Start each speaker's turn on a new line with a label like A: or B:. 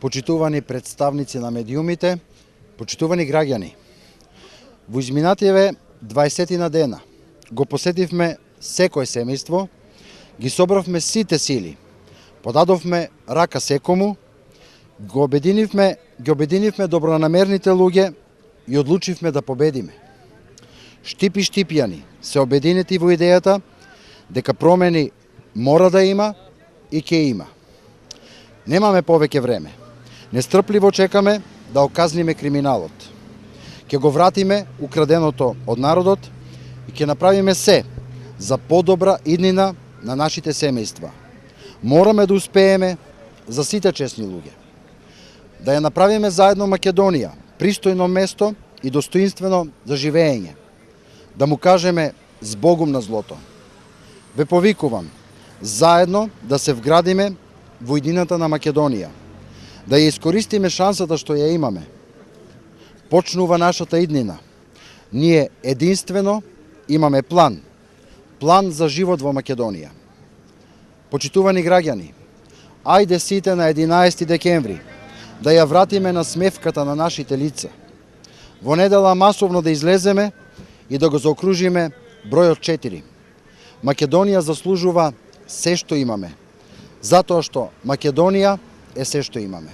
A: почитувани представници на медиумите, почитувани граѓани. Во изминативе 20 на дена го посетивме секое семејство, ги собравме сите сили, подадовме рака секому, ги обединивме добронамерните луѓе и одлучивме да победиме. Штипи штипјани се обединети во идејата дека промени мора да има и ќе има. Немаме повеќе време. Нестрпливо чекаме да оказниме криминалот. Ќе го вратиме украденото од народот и ќе направиме се за подобра иднина на нашите семејства. Мораме да успееме за сите честни луѓе. Да ја направиме заедно Македонија, пристојно место и достоинствено за живеење. Да му кажеме збогум на злото. Ве повикувам, заедно да се вградиме во иднината на Македонија. Да ја искористиме шансата што ја имаме. Почнува нашата иднина. Ние единствено имаме план. План за живот во Македонија. Почитувани граѓани, ајде сите на 11 декември да ја вратиме на смевката на нашите лица. Во недела масовно да излеземе и да го заокружиме бројот 4. Македонија заслужува се што имаме, затоа што Македонија е се што имаме.